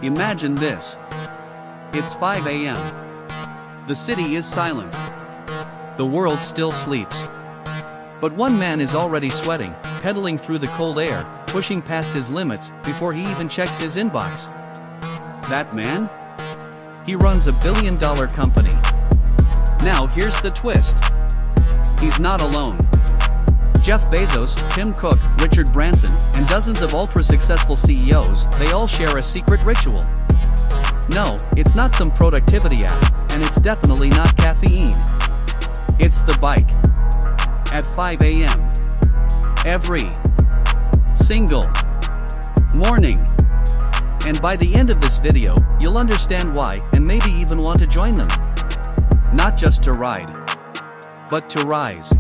Imagine this. It's 5 a.m. The city is silent. The world still sleeps. But one man is already sweating, pedaling through the cold air, pushing past his limits before he even checks his inbox. That man? He runs $1 billion company. Now here's the twist. He's not alone. Jeff Bezos, Tim Cook, Richard Branson, and dozens of ultra-successful CEOs, they all share a secret ritual. No, it's not some productivity app, and it's definitely not caffeine. It's the bike. At 5 a.m. every single morning. And by the end of this video, you'll understand why, and maybe even want to join them. Not just to ride, but to rise.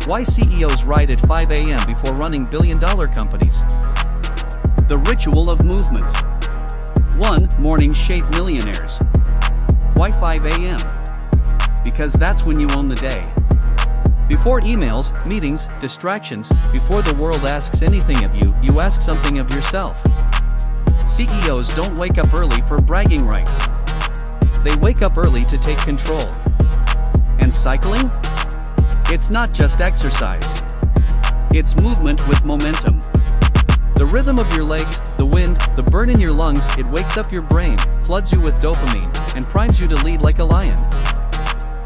Why CEOs ride at 5 a.m. before running billion-dollar companies. The ritual of movement. 1. Morning shape millionaires. Why 5 a.m.? Because that's when you own the day. Before emails, meetings, distractions, before the world asks anything of you, you ask something of yourself. CEOs don't wake up early for bragging rights. They wake up early to take control. And cycling? It's not just exercise. It's movement with momentum. The rhythm of your legs, the wind, the burn in your lungs, it wakes up your brain, floods you with dopamine, and primes you to lead like a lion.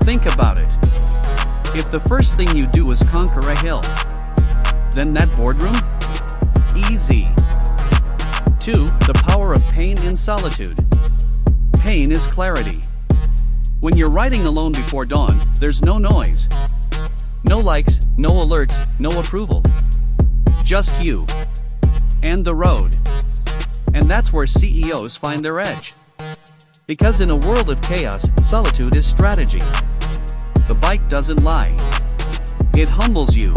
Think about it. If the first thing you do is conquer a hill, then that boardroom? Easy. 2. The power of pain in solitude. Pain is clarity. When you're riding alone before dawn, there's no noise. No likes, no alerts, no approval. Just you. And the road. And that's where CEOs find their edge. Because in a world of chaos, solitude is strategy. The bike doesn't lie. It humbles you.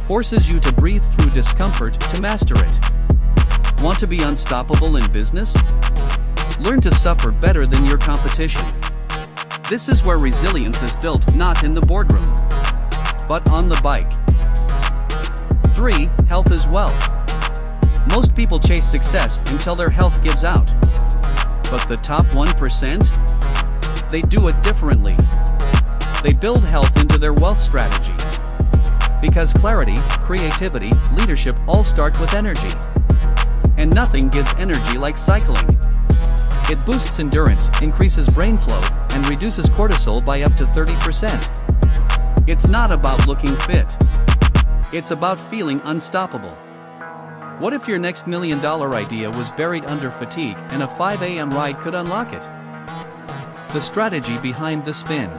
Forces you to breathe through discomfort to master it. Want to be unstoppable in business? Learn to suffer better than your competition. This is where resilience is built, not in the boardroom, but on the bike. 3. Health is wealth. Most people chase success until their health gives out. But the top 1%? They do it differently. They build health into their wealth strategy. Because clarity, creativity, leadership all start with energy. And nothing gives energy like cycling. It boosts endurance, increases brain flow, and reduces cortisol by up to 30%. It's not about looking fit. It's about feeling unstoppable. What if your next $1 million idea was buried under fatigue and a 5 a.m. ride could unlock it? The strategy behind the spin.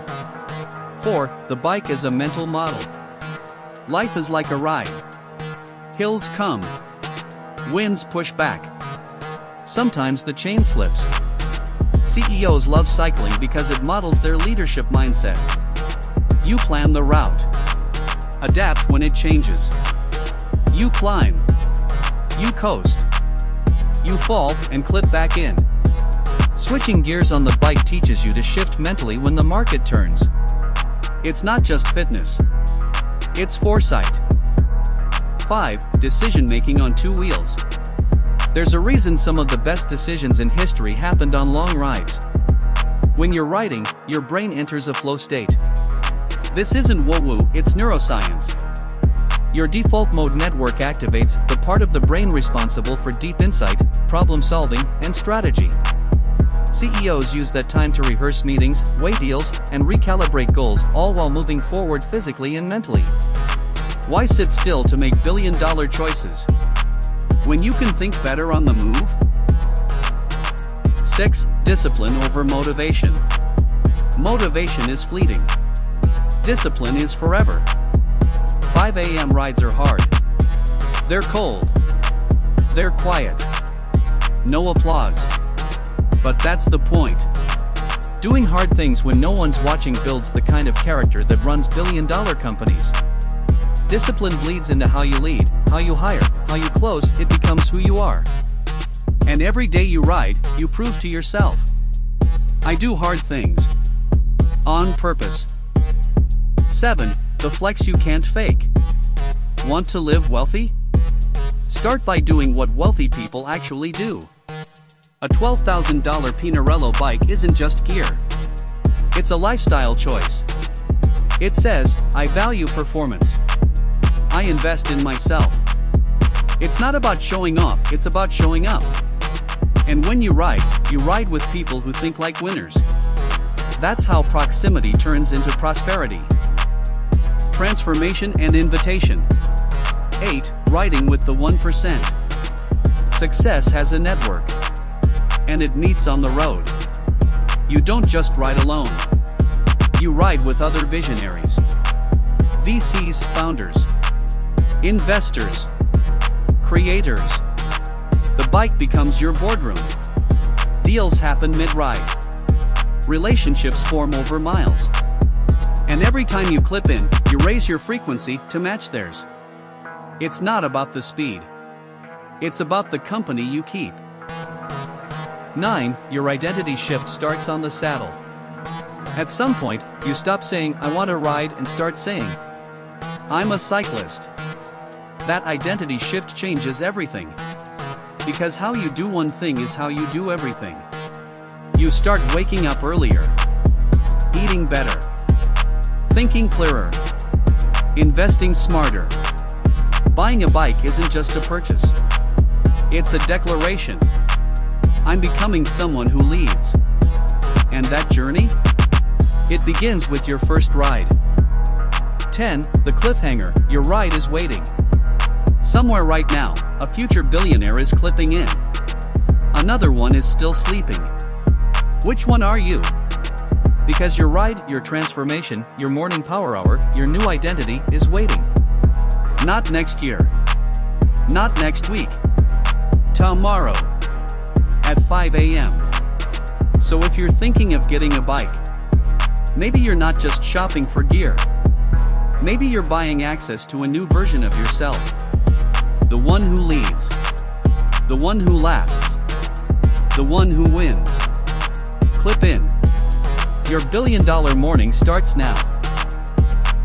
4. The bike is a mental model. Life is like a ride. Hills come. Winds push back. Sometimes the chain slips. CEOs love cycling because it models their leadership mindset. You plan the route. Adapt when it changes. You climb. You coast. You fall and clip back in. Switching gears on the bike teaches you to shift mentally when the market turns. It's not just fitness. It's foresight. 5. Decision-making on 2 wheels. There's a reason some of the best decisions in history happened on long rides. When you're riding, your brain enters a flow state. This isn't woo-woo, it's neuroscience. Your default mode network activates the part of the brain responsible for deep insight, problem solving, and strategy. CEOs use that time to rehearse meetings, weigh deals, and recalibrate goals, all while moving forward physically and mentally. Why sit still to make billion-dollar choices when you can think better on the move? 6. Discipline over motivation. Motivation is fleeting. Discipline is forever. 5 a.m. rides are hard. They're cold. They're quiet. No applause. But that's the point. Doing hard things when no one's watching builds the kind of character that runs billion-dollar companies. Discipline bleeds into how you lead, how you hire, how you close, it becomes who you are. And every day you ride, you prove to yourself. I do hard things. On purpose. 7. The flex you can't fake. Want to live wealthy? Start by doing what wealthy people actually do. A $12,000 Pinarello bike isn't just gear. It's a lifestyle choice. It says, I value performance. I invest in myself. It's not about showing off, it's about showing up. And when you ride with people who think like winners. That's how proximity turns into prosperity. Transformation and invitation. 8. Riding with the 1%. Success has a network. And it meets on the road. You don't just ride alone. You ride with other visionaries. VCs, founders, investors, creators. The bike becomes your boardroom. Deals happen mid-ride. Relationships form over miles. And every time you clip in, you raise your frequency to match theirs. It's not about the speed. It's about the company you keep. 9. Your identity shift starts on the saddle. At some point, you stop saying, I want to ride, and start saying, I'm a cyclist. That identity shift changes everything. Because how you do one thing is how you do everything. You start waking up earlier, eating better, thinking clearer, investing smarter. Buying a bike isn't just a purchase. It's a declaration. I'm becoming someone who leads. And that journey? It begins with your first ride. 10. The cliffhanger, your ride is waiting. Somewhere right now, a future billionaire is clipping in. Another one is still sleeping. Which one are you? Because your ride, your transformation, your morning power hour, your new identity is waiting. Not next year. Not next week. Tomorrow. At 5 a.m. So if you're thinking of getting a bike, maybe you're not just shopping for gear. Maybe you're buying access to a new version of yourself. The one who leads. The one who lasts. The one who wins. Clip in. Your billion-dollar morning starts now.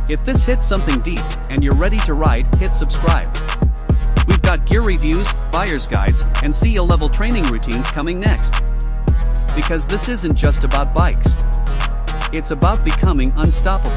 If this hits something deep, and you're ready to ride, hit subscribe. We've got gear reviews, buyer's guides, and CEO-level training routines coming next. Because this isn't just about bikes. It's about becoming unstoppable.